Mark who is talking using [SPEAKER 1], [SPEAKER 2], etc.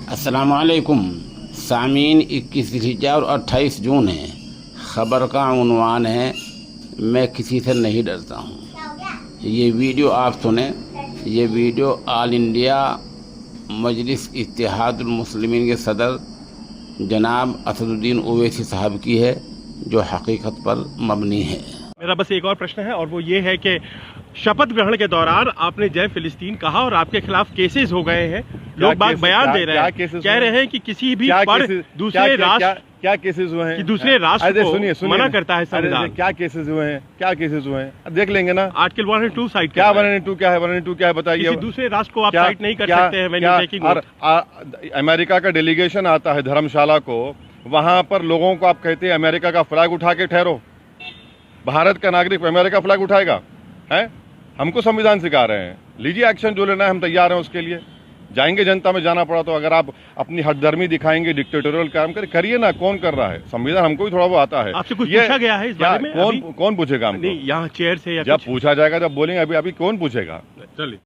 [SPEAKER 1] अस्सलामुअलैकुम सामीन। 21 ज़िलहिज्जा और 28 जून है। ख़बर का उन्वान है मैं किसी से नहीं डरता हूँ। ये वीडियो आप सुने। ये वीडियो ऑल इंडिया मजलिस इत्तेहादुल मुस्लिमीन के सदर जनाब असदुद्दीन ओवैसी साहब की है, जो हकीकत पर मबनी है।
[SPEAKER 2] मेरा बस एक और प्रश्न है, और वो ये है कि शपथ ग्रहण के दौरान आपने जय फिलिस्तीन कहा और आपके खिलाफ केसेस हो गए हैं। लोग बयान दे रहे हैं, कह रहे हैं कि किसी भी दूसरे राष्ट्र
[SPEAKER 3] क्या केसेस हुए हैं
[SPEAKER 2] कि दूसरे राष्ट्र को मना करता है संविधान।
[SPEAKER 3] क्या केसेस हुए हैं? क्या केसेस हुए हैं देख लेंगे ना।
[SPEAKER 2] आर्टिकल 102 साइट
[SPEAKER 3] क्या 102 क्या है? 102 क्या है बताइए।
[SPEAKER 2] किसी दूसरे राष्ट्र को आप साइट नहीं कर सकते हैं।
[SPEAKER 3] अमेरिका का डेलीगेशन आता है धर्मशाला को, वहां पर लोगों को आप कहते हैं अमेरिका का फ्लैग उठा के ठहरो। भारत का नागरिक अमेरिका फ्लैग उठाएगा? है? हमको संविधान सिखा रहे हैं। लीजिए एक्शन, जो लेना है हम तैयार हैं उसके लिए। जाएंगे, जनता में जाना पड़ा तो। अगर आप अपनी हठधर्मी दिखाएंगे, डिक्टेटोरियल काम करिए ना। कौन कर रहा है? संविधान हमको भी थोड़ा वो आता है।
[SPEAKER 2] आपसे कुछ पूछा गया है इस बारे में?
[SPEAKER 3] कौन पूछेगा हमको?
[SPEAKER 2] नहीं, यहाँ चेयर से या
[SPEAKER 3] जब पूछा जाएगा जब बोलेंगे। अभी कौन पूछेगा?
[SPEAKER 2] चलिए।